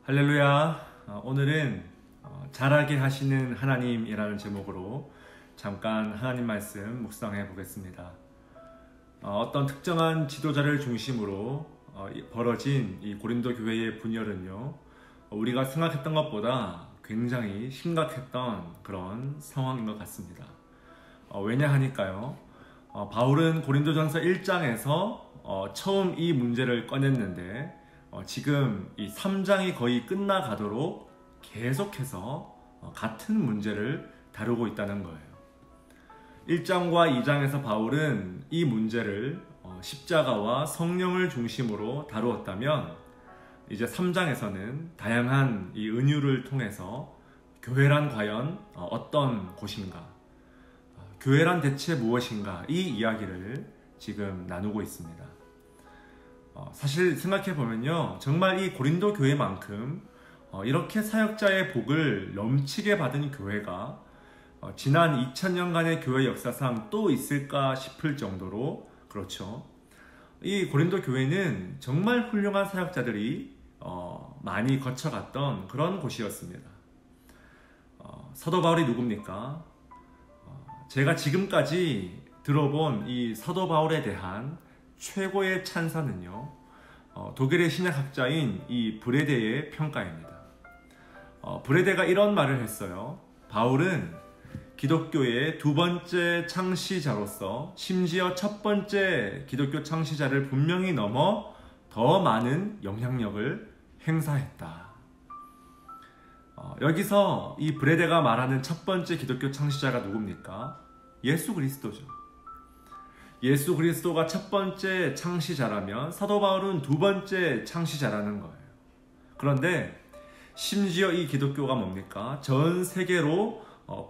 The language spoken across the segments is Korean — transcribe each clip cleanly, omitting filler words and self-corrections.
할렐루야. 오늘은 잘하게 하시는 하나님이라는 제목으로 잠깐 하나님 말씀 묵상해 보겠습니다. 어떤 특정한 지도자를 중심으로 벌어진 이 고린도 교회의 분열은요, 우리가 생각했던 것보다 굉장히 심각했던 그런 상황인 것 같습니다. 왜냐하니까요, 바울은 고린도전서 1장에서 처음 이 문제를 꺼냈는데 지금 이 3장이 거의 끝나가도록 계속해서 같은 문제를 다루고 있다는 거예요. 1장과 2장에서 바울은 이 문제를 십자가와 성령을 중심으로 다루었다면 이제 3장에서는 다양한 이 은유를 통해서 교회란 과연 어떤 곳인가, 교회란 대체 무엇인가, 이 이야기를 지금 나누고 있습니다. 사실 생각해보면요, 정말 이 고린도 교회만큼 이렇게 사역자의 복을 넘치게 받은 교회가 지난 2000년간의 교회 역사상 또 있을까 싶을 정도로, 그렇죠, 이 고린도 교회는 정말 훌륭한 사역자들이 많이 거쳐갔던 그런 곳이었습니다. 사도 바울이 누굽니까? 제가 지금까지 들어본 이 사도 바울에 대한 최고의 찬사는요, 독일의 신약학자인 이 브레데의 평가입니다. 브레데가 이런 말을 했어요. 바울은 기독교의 두 번째 창시자로서 심지어 첫 번째 기독교 창시자를 분명히 넘어 더 많은 영향력을 행사했다. 여기서 이 브레데가 말하는 첫 번째 기독교 창시자가 누굽니까? 예수 그리스도죠. 예수 그리스도가 첫 번째 창시자라면 사도 바울은 두 번째 창시자라는 거예요. 그런데 심지어 이 기독교가 뭡니까? 전 세계로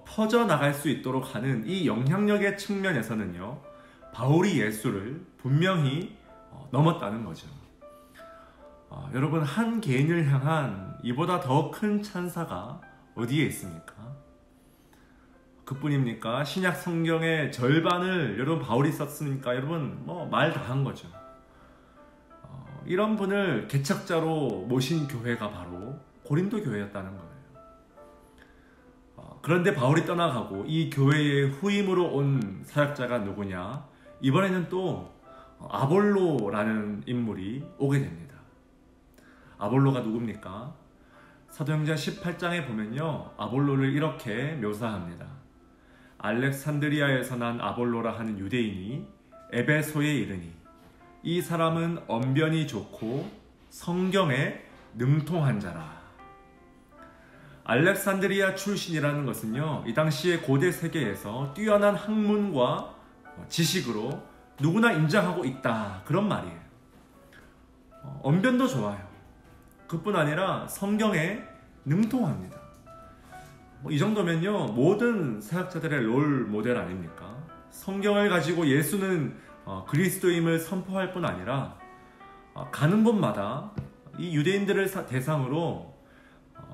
퍼져나갈 수 있도록 하는 이 영향력의 측면에서는요, 바울이 예수를 분명히 넘었다는 거죠. 여러분, 한 개인을 향한 이보다 더 큰 찬사가 어디에 있습니까? 그뿐입니까? 신약 성경의 절반을 여러분 바울이 썼으니까 여러분 말 다 한 거죠. 이런 분을 개척자로 모신 교회가 바로 고린도 교회였다는 거예요. 그런데 바울이 떠나가고 이 교회의 후임으로 온 사역자가 누구냐? 이번에는 또 아볼로라는 인물이 오게 됩니다. 아볼로가 누굽니까? 사도행전 18장에 보면요, 아볼로를 이렇게 묘사합니다. 알렉산드리아에서 난 아볼로라 하는 유대인이 에베소에 이르니 이 사람은 언변이 좋고 성경에 능통한 자라. 알렉산드리아 출신이라는 것은요, 이 당시의 고대 세계에서 뛰어난 학문과 지식으로 누구나 인정하고 있다, 그런 말이에요. 언변도 좋아요. 그뿐 아니라 성경에 능통합니다. 이 정도면요, 모든 사역자들의 롤 모델 아닙니까? 성경을 가지고 예수는 그리스도임을 선포할 뿐 아니라 가는 곳마다 이 유대인들을 대상으로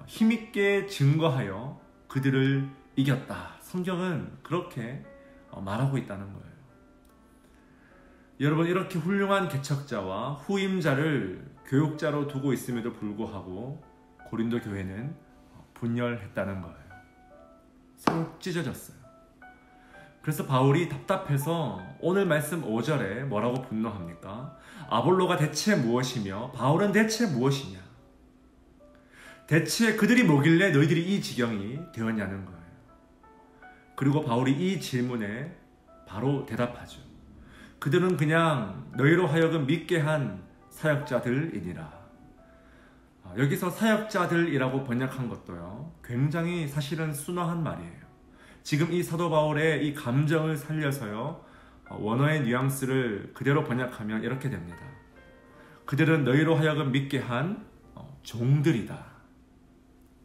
힘있게 증거하여 그들을 이겼다. 성경은 그렇게 말하고 있다는 거예요. 여러분, 이렇게 훌륭한 개척자와 후임자를 교육자로 두고 있음에도 불구하고 고린도 교회는 분열했다는 거예요. 서로 찢어졌어요. 그래서 바울이 답답해서 오늘 말씀 5절에 뭐라고 분노합니까? 아볼로가 대체 무엇이며 바울은 대체 무엇이냐? 대체 그들이 뭐길래 너희들이 이 지경이 되었냐는 거예요. 그리고 바울이 이 질문에 바로 대답하죠. 그들은 그냥 너희로 하여금 믿게 한 사역자들이니라. 여기서 사역자들이라고 번역한 것도요, 굉장히 사실은 순화한 말이에요. 지금 이 사도 바울의 이 감정을 살려서요, 원어의 뉘앙스를 그대로 번역하면 이렇게 됩니다. 그들은 너희로 하여금 믿게 한 종들이다.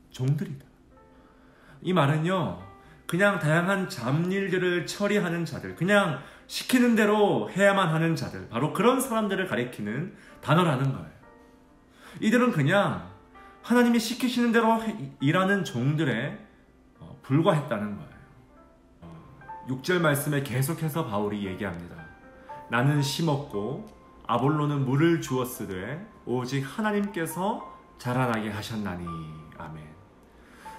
종들이다. 이 말은요, 그냥 다양한 잡일들을 처리하는 자들, 그냥 시키는 대로 해야만 하는 자들, 바로 그런 사람들을 가리키는 단어라는 거예요. 이들은 그냥 하나님이 시키시는 대로 일하는 종들에 불과했다는 거예요. 6절 말씀에 계속해서 바울이 얘기합니다. 나는 심었고 아볼로는 물을 주었으되 오직 하나님께서 자라나게 하셨나니. 아멘.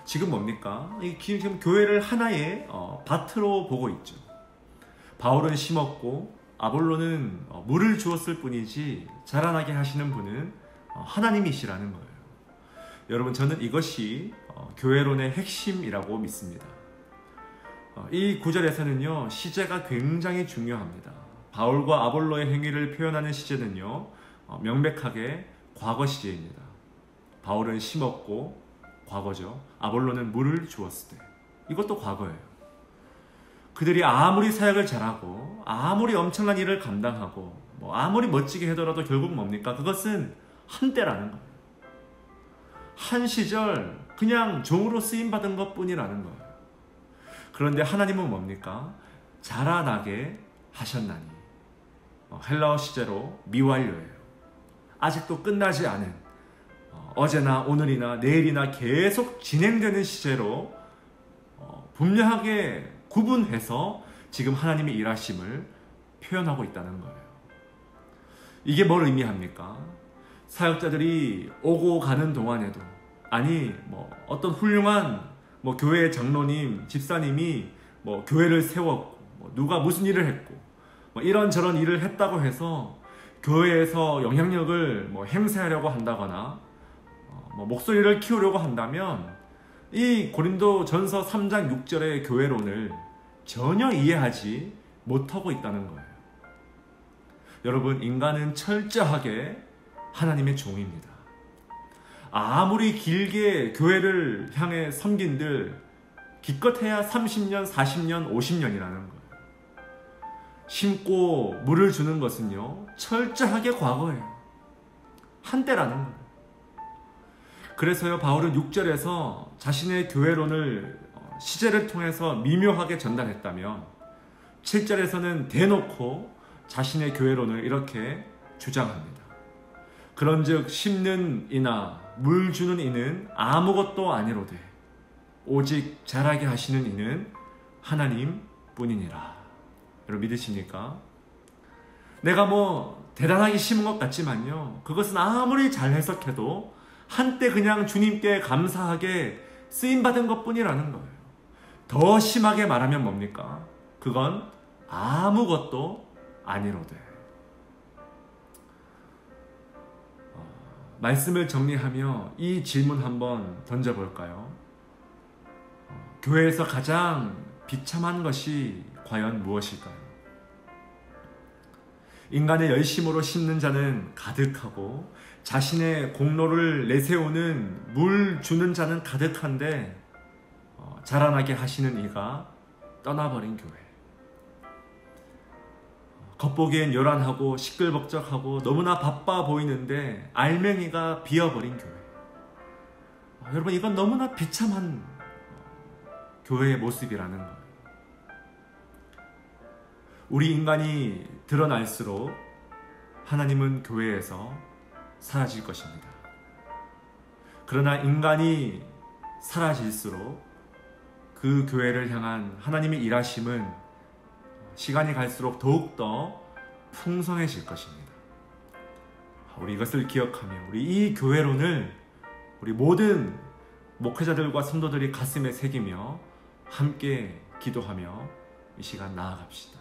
지금 뭡니까? 지금 교회를 하나의 밭으로 보고 있죠. 바울은 심었고 아볼로는 물을 주었을 뿐이지 자라나게 하시는 분은 하나님이시라는 거예요. 여러분, 저는 이것이 교회론의 핵심이라고 믿습니다. 이 구절에서는요, 시제가 굉장히 중요합니다. 바울과 아볼로의 행위를 표현하는 시제는요, 명백하게 과거 시제입니다. 바울은 심었고 과거죠. 아볼로는 물을 주었을 때, 이것도 과거예요. 그들이 아무리 사역을 잘하고 아무리 엄청난 일을 감당하고 아무리 멋지게 하더라도 결국 뭡니까? 그것은 한때라는 거예요. 한 시절 그냥 종으로 쓰임받은 것뿐이라는 거예요. 그런데 하나님은 뭡니까? 자라나게 하셨나니. 헬라어 시제로 미완료예요. 아직도 끝나지 않은, 어제나 오늘이나 내일이나 계속 진행되는 시제로 분명하게 구분해서 지금 하나님의 일하심을 표현하고 있다는 거예요. 이게 뭘 의미합니까? 사역자들이 오고 가는 동안에도, 아니 어떤 훌륭한 교회의 장로님, 집사님이 교회를 세웠고 누가 무슨 일을 했고 이런저런 일을 했다고 해서 교회에서 영향력을 행사하려고 한다거나 목소리를 키우려고 한다면 이 고린도 전서 3장 6절의 교회론을 전혀 이해하지 못하고 있다는 거예요. 여러분, 인간은 철저하게 하나님의 종입니다. 아무리 길게 교회를 향해 섬긴들 기껏해야 30년, 40년, 50년이라는 거예요. 심고 물을 주는 것은요, 철저하게 과거예요. 한때라는 거예요. 그래서요, 바울은 6절에서 자신의 교회론을 시제를 통해서 미묘하게 전달했다면 7절에서는 대놓고 자신의 교회론을 이렇게 주장합니다. 그런즉 심는 이나 물 주는 이는 아무것도 아니로되 오직 자라게 하시는 이는 하나님 뿐이니라. 여러분, 믿으십니까? 내가 대단하게 심은 것 같지만요, 그것은 아무리 잘 해석해도 한때 그냥 주님께 감사하게 쓰임받은 것뿐이라는 거예요. 더 심하게 말하면 뭡니까? 그건 아무것도 아니로되. 말씀을 정리하며 이 질문 한번 던져볼까요? 교회에서 가장 비참한 것이 과연 무엇일까요? 인간의 열심으로 심는 자는 가득하고 자신의 공로를 내세우는 물 주는 자는 가득한데 자라나게 하시는 이가 떠나버린 교회. 겉보기엔 요란하고 시끌벅적하고 너무나 바빠 보이는데 알맹이가 비어버린 교회. 여러분, 이건 너무나 비참한 교회의 모습이라는 거예요. 우리 인간이 드러날수록 하나님은 교회에서 사라질 것입니다. 그러나 인간이 사라질수록 그 교회를 향한 하나님의 일하심은 시간이 갈수록 더욱더 풍성해질 것입니다. 우리 이것을 기억하며 우리 이 교회론을 우리 모든 목회자들과 성도들이 가슴에 새기며 함께 기도하며 이 시간 나아갑시다.